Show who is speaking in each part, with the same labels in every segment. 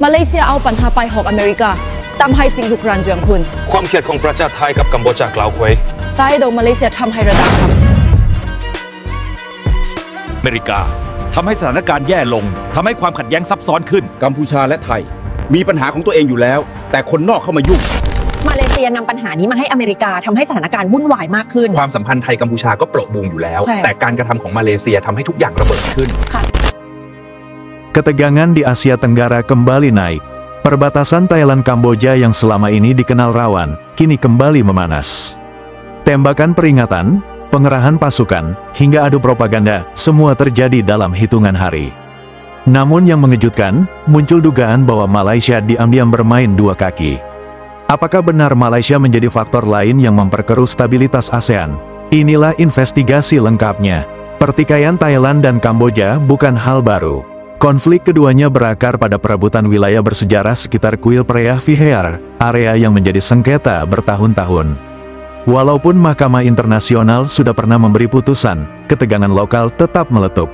Speaker 1: มาเลเซียเอาปัญหาไปหอกอเมริกาทำให้สิ่งลุกรานจวงคุณ
Speaker 2: ความเครียดของประเทศไทยกับกัมพูชากล่าวคุย
Speaker 1: ใต้โดนมาเลเซียทำให้ระดับครับ
Speaker 3: อเมริกาทำให้สถานการณ์แย่ลงทำให้ความขัดแย้งซับซ้อนขึ้น
Speaker 4: กัมพูชาและไทยมีปัญหาของตัวเองอยู่แล้วแต่คนนอกเข้ามายุ่ง
Speaker 5: มาเลเซียนำปัญหานี้มาให้อเมริกาทำให้สถานการณ์วุ่นวายมากขึ้น
Speaker 4: ความสัมพันธ์ไทยกัมพูชาก็โปร่งบุงอยู่แล้วแต่การกระทำของมาเลเซียทำให้ทุกอย่างระเบิดขึ้น
Speaker 6: Ketegangan di Asia Tenggara kembali naik. Perbatasan Thailand-Kamboja yang selama ini dikenal rawan, kini kembali memanas. Tembakan peringatan, pengerahan pasukan, hingga adu propaganda, semua terjadi dalam hitungan hari. Namun yang mengejutkan, muncul dugaan bahwa Malaysia diam-diam bermain dua kaki. Apakah benar Malaysia menjadi faktor lain yang memperkeruh stabilitas ASEAN? Inilah investigasi lengkapnya. Pertikaian Thailand dan Kamboja bukan hal baru. Konflik keduanya berakar pada perebutan wilayah bersejarah sekitar kuil Preah Vihear, area yang menjadi sengketa bertahun-tahun. Walaupun Mahkamah Internasional sudah pernah memberi putusan, ketegangan lokal tetap meletup.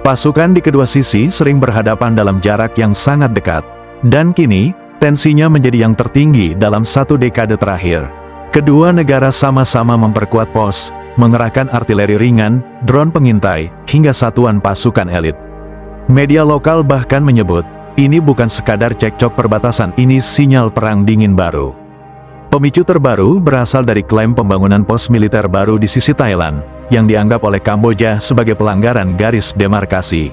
Speaker 6: Pasukan di kedua sisi sering berhadapan dalam jarak yang sangat dekat. Dan kini, tensinya menjadi yang tertinggi dalam satu dekade terakhir. Kedua negara sama-sama memperkuat pos, mengerahkan artileri ringan, drone pengintai, hingga satuan pasukan elit. Media lokal bahkan menyebut, ini bukan sekadar cekcok perbatasan, ini sinyal perang dingin baru. Pemicu terbaru berasal dari klaim pembangunan pos militer baru di sisi Thailand, yang dianggap oleh Kamboja sebagai pelanggaran garis demarkasi.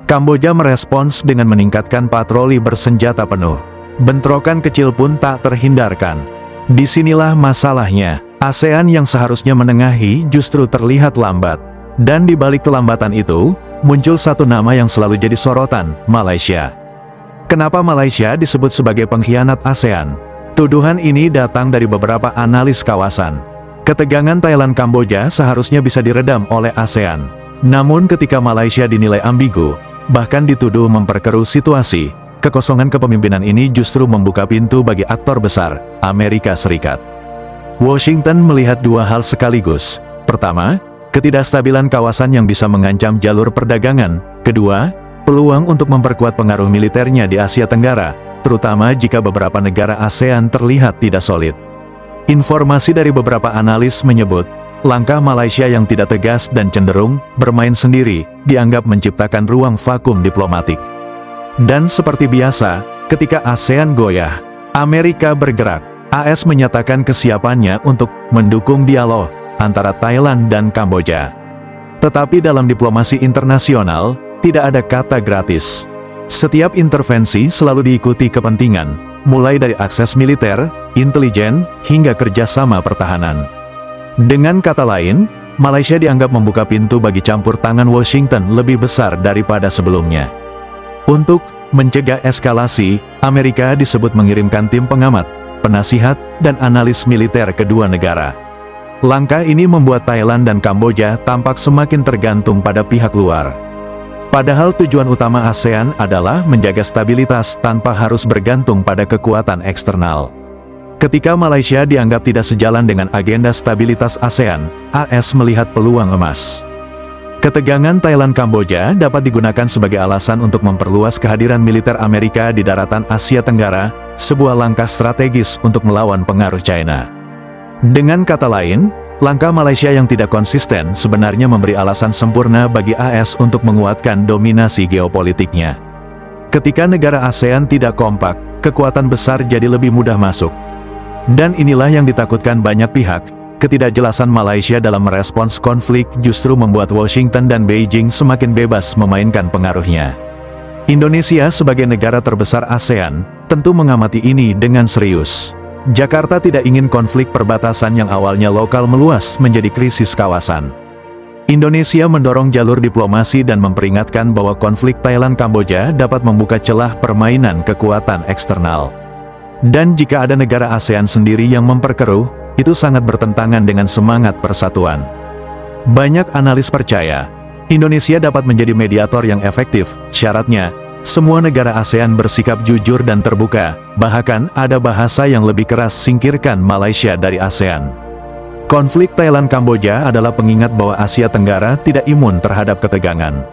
Speaker 6: Kamboja merespons dengan meningkatkan patroli bersenjata penuh. Bentrokan kecil pun tak terhindarkan. Disinilah masalahnya, ASEAN yang seharusnya menengahi justru terlihat lambat. Dan di balik kelambatan itu, muncul satu nama yang selalu jadi sorotan, Malaysia. Kenapa Malaysia disebut sebagai pengkhianat ASEAN? Tuduhan ini datang dari beberapa analis kawasan. Ketegangan Thailand-Kamboja seharusnya bisa diredam oleh ASEAN. Namun ketika Malaysia dinilai ambigu, bahkan dituduh memperkeruh situasi, kekosongan kepemimpinan ini justru membuka pintu bagi aktor besar, Amerika Serikat. Washington melihat dua hal sekaligus. Pertama, ketidakstabilan kawasan yang bisa mengancam jalur perdagangan. Kedua, peluang untuk memperkuat pengaruh militernya di Asia Tenggara, terutama jika beberapa negara ASEAN terlihat tidak solid. Informasi dari beberapa analis menyebut, langkah Malaysia yang tidak tegas dan cenderung bermain sendiri, dianggap menciptakan ruang vakum diplomatik. Dan seperti biasa, ketika ASEAN goyah, Amerika bergerak. AS menyatakan kesiapannya untuk mendukung dialog antara Thailand dan Kamboja. Tetapi dalam diplomasi internasional, tidak ada kata gratis. Setiap intervensi selalu diikuti kepentingan, mulai dari akses militer, intelijen, hingga kerjasama pertahanan. Dengan kata lain, Malaysia dianggap membuka pintu bagi campur tangan Washington lebih besar daripada sebelumnya. Untuk mencegah eskalasi, Amerika disebut mengirimkan tim pengamat, penasihat, dan analis militer kedua negara. Langkah ini membuat Thailand dan Kamboja tampak semakin tergantung pada pihak luar. Padahal tujuan utama ASEAN adalah menjaga stabilitas tanpa harus bergantung pada kekuatan eksternal. Ketika Malaysia dianggap tidak sejalan dengan agenda stabilitas ASEAN, AS melihat peluang emas. Ketegangan Thailand-Kamboja dapat digunakan sebagai alasan untuk memperluas kehadiran militer Amerika di daratan Asia Tenggara, sebuah langkah strategis untuk melawan pengaruh China. Dengan kata lain, langkah Malaysia yang tidak konsisten sebenarnya memberi alasan sempurna bagi AS untuk menguatkan dominasi geopolitiknya. Ketika negara ASEAN tidak kompak, kekuatan besar jadi lebih mudah masuk. Dan inilah yang ditakutkan banyak pihak, ketidakjelasan Malaysia dalam merespons konflik justru membuat Washington dan Beijing semakin bebas memainkan pengaruhnya. Indonesia sebagai negara terbesar ASEAN, tentu mengamati ini dengan serius. Jakarta tidak ingin konflik perbatasan yang awalnya lokal meluas menjadi krisis kawasan. Indonesia mendorong jalur diplomasi dan memperingatkan bahwa konflik Thailand-Kamboja dapat membuka celah permainan kekuatan eksternal. Dan jika ada negara ASEAN sendiri yang memperkeruh, itu sangat bertentangan dengan semangat persatuan. Banyak analis percaya, Indonesia dapat menjadi mediator yang efektif, syaratnya, semua negara ASEAN bersikap jujur dan terbuka, bahkan ada bahasa yang lebih keras singkirkan Malaysia dari ASEAN. Konflik Thailand-Kamboja adalah pengingat bahwa Asia Tenggara tidak imun terhadap ketegangan.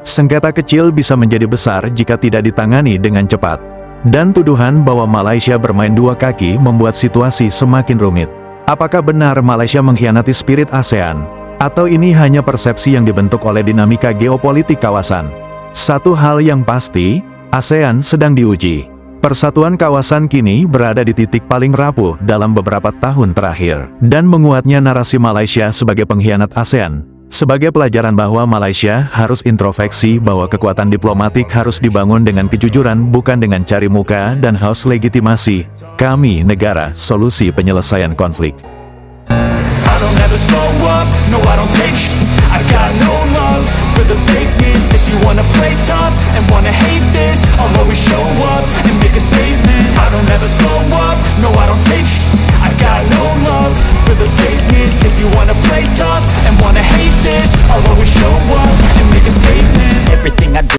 Speaker 6: Sengketa kecil bisa menjadi besar jika tidak ditangani dengan cepat. Dan tuduhan bahwa Malaysia bermain dua kaki membuat situasi semakin rumit. Apakah benar Malaysia mengkhianati spirit ASEAN? Atau ini hanya persepsi yang dibentuk oleh dinamika geopolitik kawasan? Satu hal yang pasti, ASEAN sedang diuji. Persatuan kawasan kini berada di titik paling rapuh dalam beberapa tahun terakhir. Dan menguatnya narasi Malaysia sebagai pengkhianat ASEAN, sebagai pelajaran bahwa Malaysia harus introspeksi bahwa kekuatan diplomatik harus dibangun dengan kejujuran bukan dengan cari muka dan haus legitimasi. Kami negara solusi penyelesaian konflik.
Speaker 7: I don't ever slow up, no I don't take sh**. I got no love for the fakeness. If you wanna play tough,